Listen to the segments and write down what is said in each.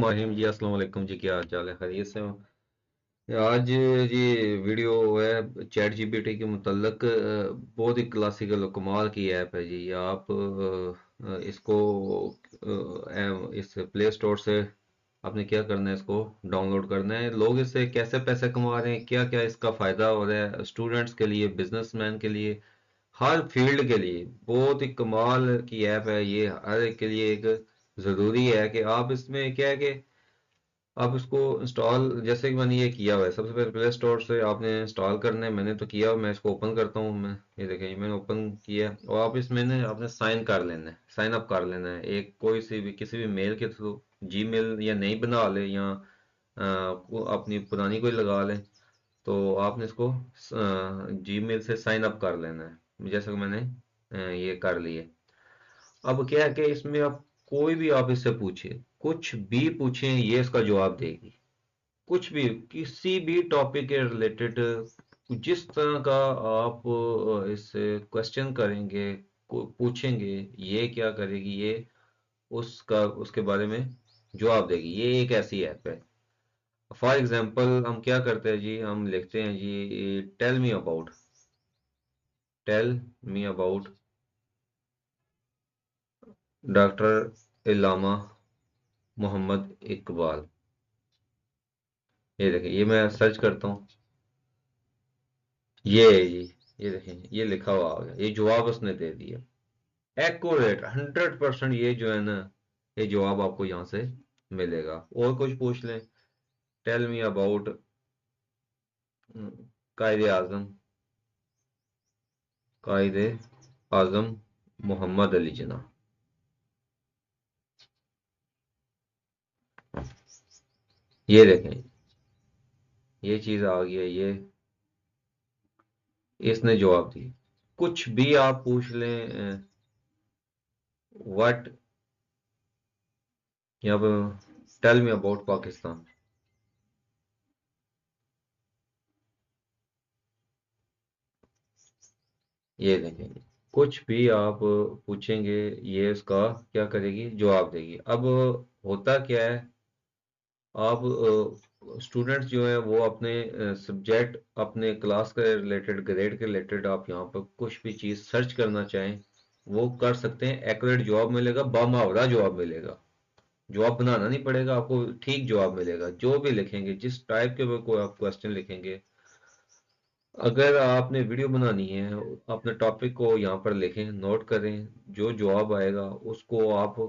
बिस्मिल्लाहिर्रहमानिर्रहीम जी। अस्सलाम वालेकुम जी, क्या हाल चाल है? खैरियत से हो? आज ये वीडियो है चैट जीपीटी के मुतल्लक। बहुत ही क्लासिकल और कमाल की ऐप है जी। आप इसको इस प्ले स्टोर से आपने क्या करना है, इसको डाउनलोड करना है। लोग इससे कैसे पैसे कमा रहे हैं, क्या क्या इसका फ़ायदा हो रहा है स्टूडेंट्स के लिए, बिजनेसमैन के लिए, हर फील्ड के लिए बहुत ही कमाल की ऐप है ये। हर एक के लिए एक ज़रूरी है कि आप इसमें क्या है कि आप इसको इंस्टॉल, जैसे कि मैंने ये किया हुआ है, सबसे पहले प्ले स्टोर से आपने इंस्टॉल करना है। मैंने तो किया हुआ, मैं इसको ओपन करता हूँ। मैं ये देखें, ये मैंने ओपन किया है। और आप इसमें ना आपने साइन कर लेना है, साइन अप कर लेना है एक कोई सी भी किसी भी मेल के थ्रू। जीमेल या नहीं बना ले, या अपनी पुरानी कोई लगा लें। तो आपने इसको जीमेल से साइन अप कर लेना है, जैसे कि मैंने ये कर लिए। अब क्या है कि इसमें आप कोई भी आप इससे पूछे, कुछ भी पूछें, ये इसका जवाब देगी। कुछ भी, किसी भी टॉपिक के रिलेटेड जिस तरह का आप इससे क्वेश्चन करेंगे, पूछेंगे, ये क्या करेगी, ये उसका उसके बारे में जवाब देगी। ये एक ऐसी ऐप है। फॉर एग्जांपल हम क्या करते हैं जी, हम लिखते हैं जी tell me about doctor Allama Mohammad Iqbal. ये देखें, ये मैं सर्च करता हूँ। ये है जी, ये देखें, ये लिखा हुआ आ गया, ये जवाब उसने दे दिया। एक्यूरेट 100%। ये जो है ना, ये जवाब आपको यहाँ से मिलेगा। और कुछ पूछ लें, टेल मी अबाउट कायदे आजम, कायदे आजम मोहम्मद अली जिन्ना। ये देखें, ये चीज आ गई है, ये इसने जवाब दिया। कुछ भी आप पूछ लें, व्हाट, यहाँ पर टेल मी अबाउट पाकिस्तान। ये देखें, कुछ भी आप पूछेंगे, ये इसका क्या करेगी, जवाब देगी। अब होता क्या है, आप स्टूडेंट्स जो है वो अपने सब्जेक्ट, अपने क्लास के रिलेटेड, ग्रेड के रिलेटेड, आप यहाँ पर कुछ भी चीज़ सर्च करना चाहें वो कर सकते हैं। एक्यूरेट जवाब मिलेगा, बामुहावरा जवाब मिलेगा। जवाब बनाना नहीं पड़ेगा आपको, ठीक जवाब मिलेगा। जो भी लिखेंगे, जिस टाइप के भी कोई आप क्वेश्चन लिखेंगे, अगर आपने वीडियो बनानी है, अपने टॉपिक को यहाँ पर लिखें, नोट करें, जो जवाब आएगा उसको आप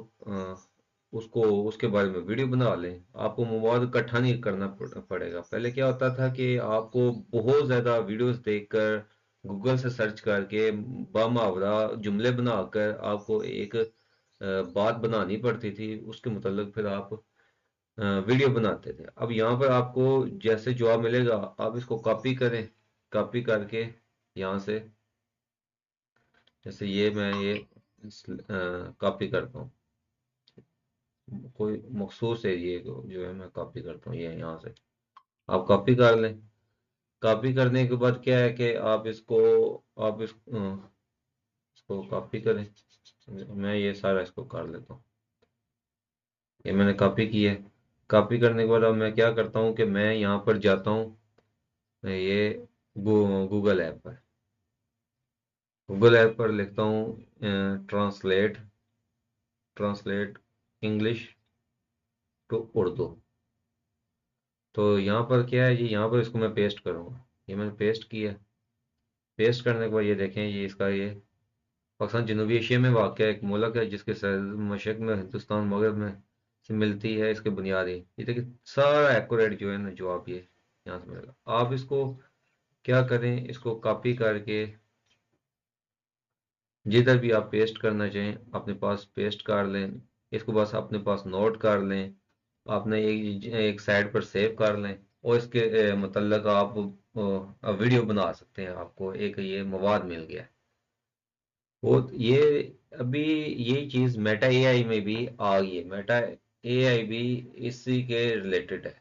उसको उसके बारे में वीडियो बना लें। आपको मोबाइल इकट्ठा नहीं करना पड़ेगा। पहले क्या होता था कि आपको बहुत ज़्यादा वीडियोस देखकर, गूगल से सर्च करके, बामुहावरा जुमले बनाकर आपको एक बात बनानी पड़ती थी। उसके मतलब फिर आप वीडियो बनाते थे। अब यहाँ पर आपको जैसे जवाब मिलेगा, आप इसको कॉपी करें। कॉपी करके यहाँ से, जैसे ये मैं ये कॉपी करता हूँ, कोई मखसूस एरिए को जो है मैं कॉपी करता हूँ, ये यहाँ से आप कॉपी कर लें। कॉपी करने के बाद क्या है कि आप इसको, आप इसको कॉपी करें। मैं ये सारा इसको कर लेता हूँ। ये मैंने कॉपी किया है। कॉपी करने के बाद अब मैं क्या करता हूँ कि मैं यहाँ पर जाता हूँ, ये गूगल ऐप पर। गूगल ऐप पर लिखता हूँ translate, translate English to Urdu. तो यहाँ पर क्या है जी, यहाँ पर इसको मैं पेस्ट करूँगा। ये मैंने पेस्ट किया। पेस्ट करने के बाद ये देखें, ये इसका ये पाकिस्तान जनूबी एशिया में वाक़ एक मुल्क है जिसके सरहद मशरक़ में हिंदुस्तान मगरब में से मिलती है। इसके बुनियादी, ये देखिए सारा एक्यूरेट जो है ना जवाब ये यहाँ से मिलेगा। आप इसको क्या करें, इसको कॉपी करके जिधर भी आप पेस्ट करना चाहें अपने पास पेस्ट कर लें। इसको बस अपने पास नोट कर लें, आपने एक साइड पर सेव कर लें। और इसके मतलब आप वीडियो बना सकते हैं। आपको एक ये मवाद मिल गया। वो ये अभी ये चीज़ मेटा एआई में भी आ गई है। मेटा एआई भी इसी के रिलेटेड है।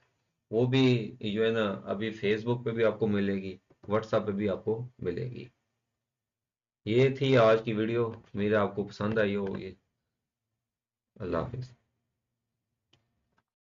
वो भी जो है ना, अभी फेसबुक पे भी आपको मिलेगी, व्हाट्सएप पे भी आपको मिलेगी। ये थी आज की वीडियो, मेरा आपको पसंद आई होगी। अल्लाह हाफिज़।